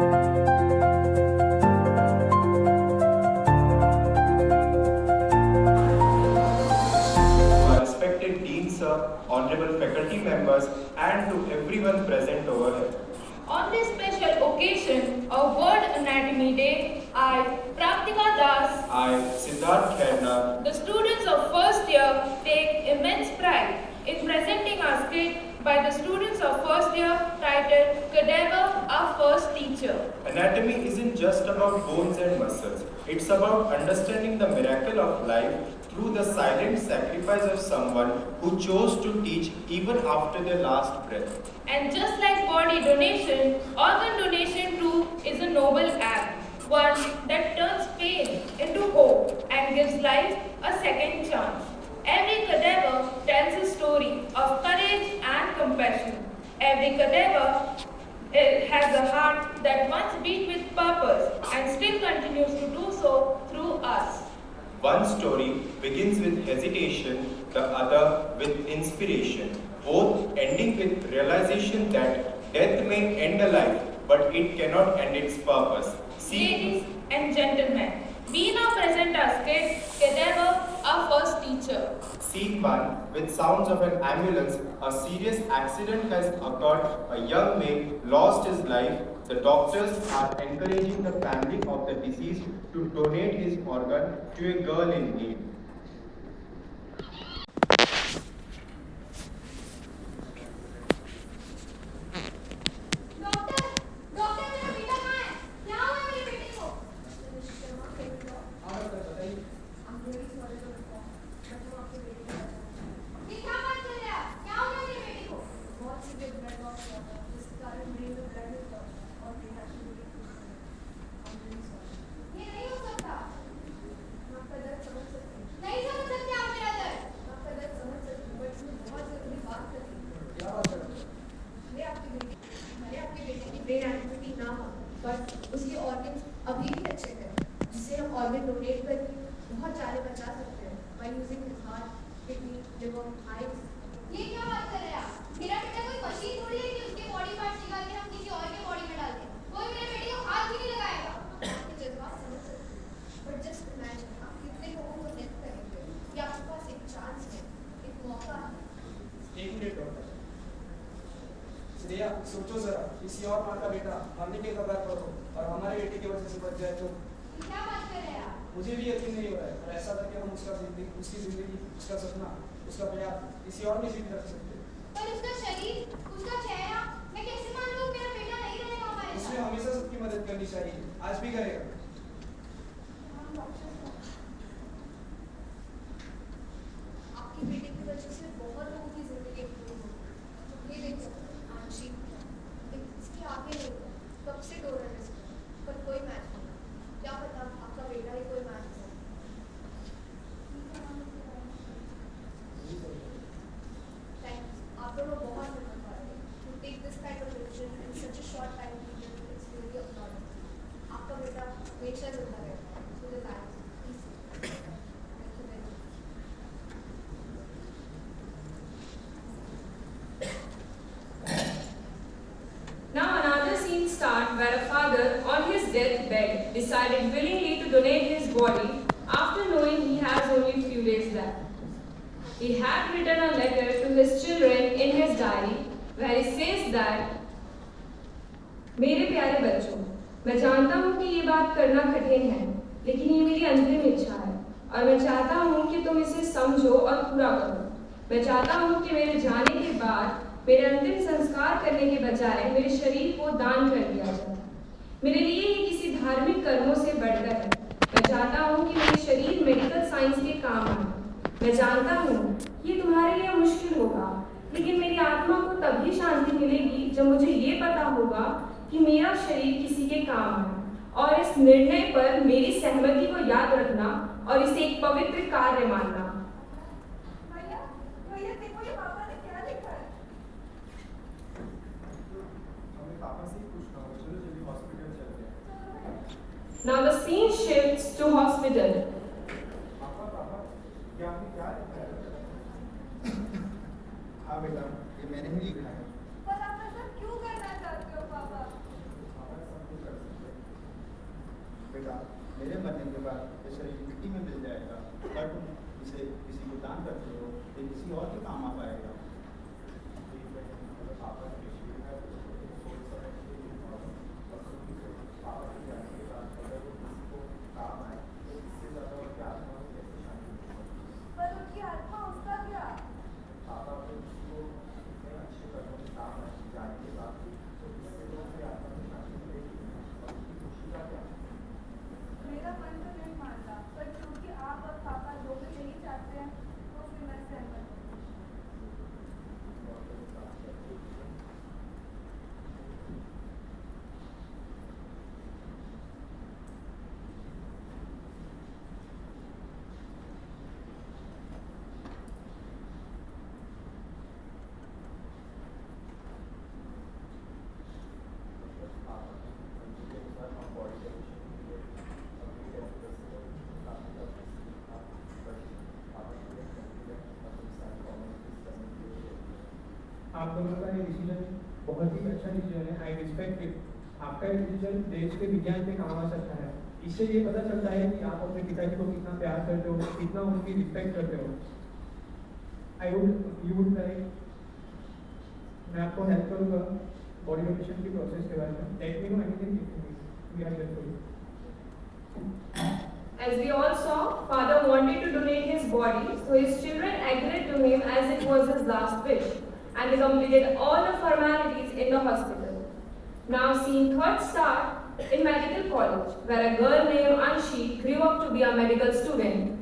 Our respected Dean Sir, honorable faculty members, and to everyone present over here. On this special occasion of World Anatomy Day, I, Praktika Das, I, Siddharth Khairnar, the students of first year, take immense pride in presenting our skit by the students of first year titled Cadaver, Our First Teacher. Anatomy isn't just about bones and muscles. It's about understanding the miracle of life through the silent sacrifice of someone who chose to teach even after their last breath. And just like body donation, organ donation too is a noble act, one that turns pain into hope and gives life a second chance. Every cadaver tells a story of courage and compassion. Every cadaver has a heart that once beat with purpose and still continues to do so through us. One story begins with hesitation, the other with inspiration, both ending with realization that death may end a life, but it cannot end its purpose. Ladies and gentlemen, we now present our skit, Cadaver, Our First Teacher. Scene 1. With sounds of an ambulance, a serious accident has occurred. A young male lost his life. The doctors are encouraging the family of the deceased to donate his organ to a girl in need. Doctor doctor मेरा बेटा कहाँ है? क्या हुआ है मेरे बेटे को? ये क्या बात कर रहे हैं आप? क्या हो गया मेरे बेटे को? बहुत सीवियर ब्लड लॉस हुआ था जिसके कारण ब्रेन में ब्लड नहीं और ये नहीं हो सकता। आपका दर्द समझ सकते हैं नहीं समझ सकते आप मेरा दर्द। आपका दर्द समझ सकते हैं बट इसमें बहुत जरूरी बात करनी है। क्या बात कर रहे हो? भले आपके बेटे की ब्रेन एक्टिविटी ना हो बट उसके ऑर्गन्स अभी भी अच्छे हैं जिसे हम ऑर्गन डोनेट करके बहुत जाने बचा सकते हैं by using his heart kidney liver eyes. ये क्या बात कर रहे हैं आप? मेरा बेटा कोई मशीन थोड़ी है कि उसके बॉडी पार्ट्स निकाल के हम किसी और के बॉडी में डाल दें। कोई मेरे बेटे को हाथ भी नहीं लगाएगा। आपके जज्बात समझ सकते हैं बट जस्ट इमेजिन आप कितने लोगों को हेल्प करेंगे ये आपके पास एक चांस है एक मौका है। एक मिनट डॉक्टर। श्रेया सोचो जरा, किसी और माँ का बेटा मरने के कगार पर हो और हमारे बेटे की वजह से बच जाए तो ये क्या बात कर रहे हैं आप? मुझे भी यकीन नहीं हो रहा है और ऐसा करके हम उसकी जिंदगी उसका सपना उसका प्यार किसी और में जीवित रख सकते हैं। पर उसका शरीर, उसका चेहरा, मैं कैसे मान लूं मेरा बेटा नहीं रहेगा हमारे उसने साथ? हमेशा सबकी मदद करनी चाहिए, आज भी करेगा। आपके बेटे की वजह से बहुत लोगों की जिंदगी इम्प्रूव हो। ये देखो आंशी इसके आगे नहीं है कब से डोनर है पर कोई मैच नहीं। क्या पता आपका बेटा ही कोई मैच हो। थैंक्स आप दोनों बहुत मेहनत कर रहे हैं to take this kind of decision in such a short time period it's really applauded. आपका बेटा हमेशा जिंदा रहेगा so the life thank you very much. Now another scene starts where a father on his deathbed decided willingly to donate his body after knowing he has only few days left. He had written a letter to his children in his diary where he says that मेरे प्यारे बच्चों, मैं जानता हूँ कि ये बात करना कठिन है, लेकिन ये मेरी अंतिम इच्छा है और मैं चाहता हूँ कि तुम इसे समझो और पूरा करो। मैं चाहता हूँ कि मेरे जाने के बाद मेरे अंतिम संस्कार करने के बजाय मेरे शरीर को दान कर दिया जाए। मेरे लिए ये किसी धार्मिक कर्मों से बढ़कर है। मैं चाहता हूँ कि मेरे शरीर मेडिकल साइंस के काम आए। मैं जानता हूँ ये तुम्हारे लिए मुश्किल होगा, लेकिन मेरी आत्मा को तभी शांति मिलेगी जब मुझे ये पता होगा कि मेरा शरीर किसी के काम है। और इस निर्णय पर मेरी सहमति को याद रखना और इसे एक पवित्र कार्य मानना। भैया भैया देखो ये पापा ने क्या लिखा है। हमें पापा से ही पूछना होगा, चलो जल्दी हॉस्पिटल चलते हैं। Now the scene shifts to hospital. पापा पापा क्या आपने क्या लिखा है? हाँ बेटा, ये मैंने ही लिखा है। पर आप ऐसा क्यों करना चाहते हो पापा? पापा सब कुछ कर बेटा मेरे मरने के बाद ये शरीर मिट्टी में मिल जाएगा, पर तुम इसे किसी को दान करते हो ये किसी और के काम आ पाएगा। पर उनकी आत्मा उसका क्या? मेरा मन तो नहीं मानता, पर क्योंकि आप और पापा दोनों यही चाहते हैं तो फिर मैं सहमत हूँ। आप दोनों का ये डिसीजन बहुत ही अच्छा डिसीजन है, आई रिस्पेक्ट इट। आपका ये डिसीजन देश के विज्ञान में काम आ सकता है। इससे ये पता चलता है कि आप अपने पिताजी को कितना प्यार करते हो, कितना उनकी रिस्पेक्ट करते हो। यू वुड करेक्ट, मैं आपको हेल्प करूँगा बॉडी डोनेशन की प्रोसेस के बारे में। Let me know anything, we are here for you. As we all saw, father wanted to donate his body, so his children agreed to him as it was his last wish, and they completed all the formalities in the hospital. Now scene third start in medical college, where a girl named Anshi grew up to be a medical student.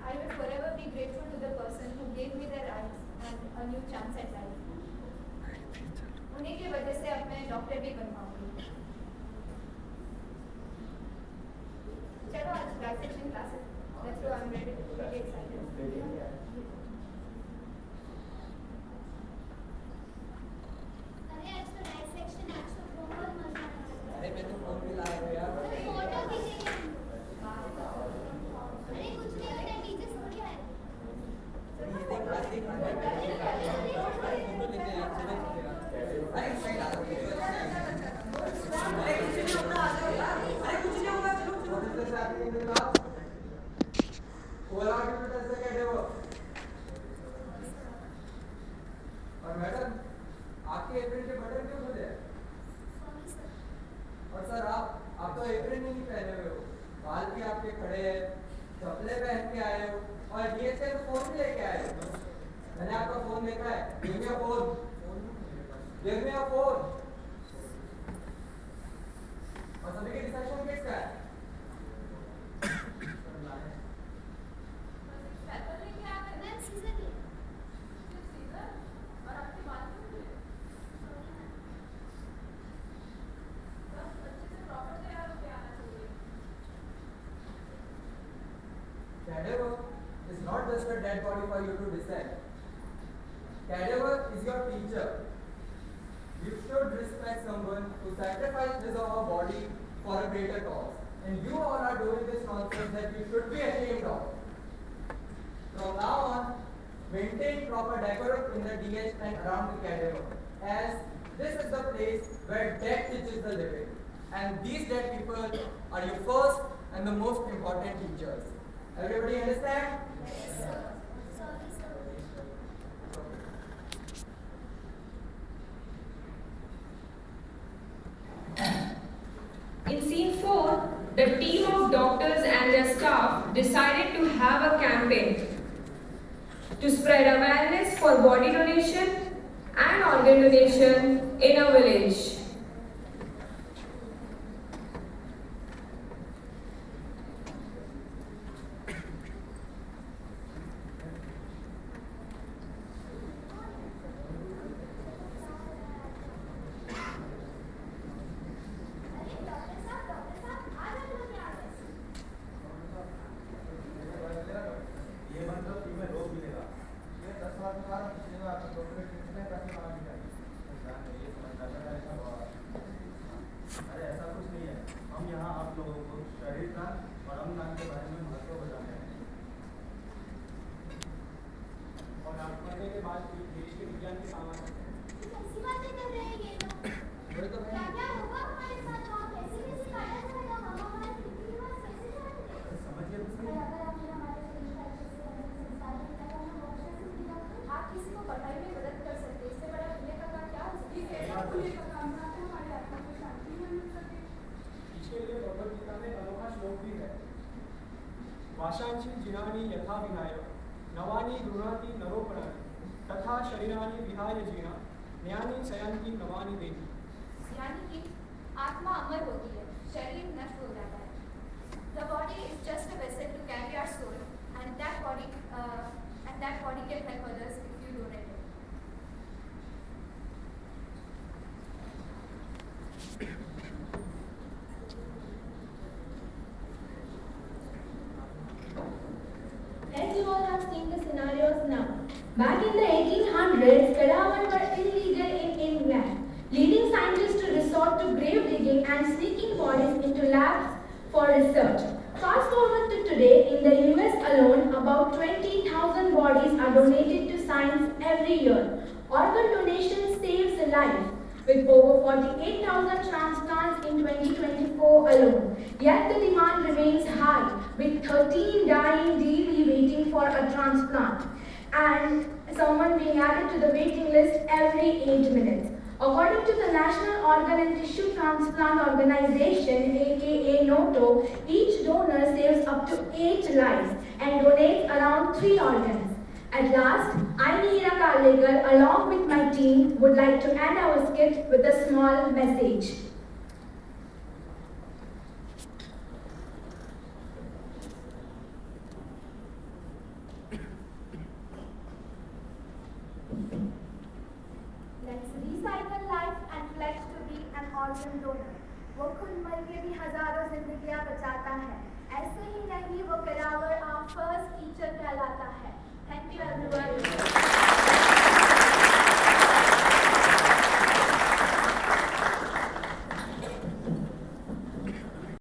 I will forever be grateful to the person who gave me their eyes and a new chance at life. उन्हीं की वजह से अब मैं doctor भी बन पाऊंगी। चलो आज dissection classes, let's go, I'm ready, very excited. अरे आज तो डाइसेक्शन, आज तो बहुत मजा आया। अरे मैं तो फोन भी लाया हूँ यार। अरे फोटो खींचेंगे हम। अरे कुछ नहीं होता, टीचर्स थोड़ी आए। ये देख प्लास्टिक फोटो लेके यार चलो अरे साइड आ जाओ। अरे कुछ नहीं होगा चलो चलो से आगे के बाद ओला के तो ऐसे कैसे हो। और मैडम आपके एप्रिल के बटन क्यों खुले हैं? और सर आप तो एप्रिल ही नहीं पहने हुए हो, बाल भी आपके खड़े हैं, चप्पलें पहन के आए हो और डीएसएल फोन भी लेके आए हो। मैंने आपका फोन देखा है, give me your phone, give me your phone. और सभी के डिस्कशन किसका है? मैम सीजन है। और आपके बाल क्यों खुले? बस अच्छे से प्रॉपर तैयार होके आना चाहिए। Cadaver is not just a dead body for you to dissect. Cadaver is your teacher. You should respect someone who sacrificed his or her body for a greater cause. And you all are doing this nonsense that you should be ashamed of. From now on, maintain proper decorum in the DH and around the cadaver, as this is the place where death teaches the living. And these dead people are your first and the most important teachers. Everybody understand? Yes, sir. Sorry, sir. In scene 4, the team of doctors and their staff decided to have a campaign to spread awareness for body donation and organ donation in a village. अरे doctor साहब, आ जाओ यहाँ पे। ये मतलब कि मैं रोज मिलेगा, ये 10 साल के बाद पिछले बार डॉक्टर कितने पैसे कमा के ये समझ आता है। शरीर दान और अंगदान के बारे में महत्व बताया है। और आप पढ़ने के बाद देश के विज्ञान के काम आ सकते हैं। कैसी बातें कर रहे हैं ये लोग? वही तो क्या क्या होगा हमारे साथ? वहाँ कैसे कैसे काटा जाएगा? हम हमारे पृथ्वी के पास कैसे जाएंगे? समझिए तो सही। अगर आपने हमारे शरीर का अच्छे से संस्कार नहीं किया तो हमें बहुत कैसे मिलेगा? आप किसी को पढ़ाई में मदद कर सकते हैं, इससे बड़ा पुण्य का काम क्या हो सकता है? पुण्य का काम करते हमारे आत्मा को शांति मिल सके। इसके लिए भगवद गीता में अनोखा श्लोक भी है। वाशांची जिनानि यथा विहाय नवानि गृह्णाति नरोपणानि तथा शरीरानि विहाय जीना न्यानि शयन्ति नवानि देहि। यानी कि आत्मा अमर होती है, शरीर नष्ट हो जाता है। The body is just a vessel to carry our soul, and that body can help others if you donate it. As you all have seen the scenarios now, back in the 1800s, cadavers were illegal in England, leading scientists to resort to grave digging and sneaking bodies into labs for research. Fast forward to today, in the US alone, about 20,000 bodies are donated to science every year. Organ donation saves a life, with over 48,000 transplants in 2024 alone. Yet the demand remains high, with 13 dying daily waiting for a transplant, and someone being added to the waiting list every 8 minutes. According to the National Organ and Tissue Transplant Organization, aka NOTO, each donor saves up to 8 lives and donates around 3 organs. At last, I, Neera Kalekar, along with my team, would like to end our skit with a small message. Let's recycle life and pledge to be an organ donor. वो खुद मर के भी हजारों जिंदगियां बचाता है। ऐसे ही नहीं वो कलावर our first teacher कहलाता है।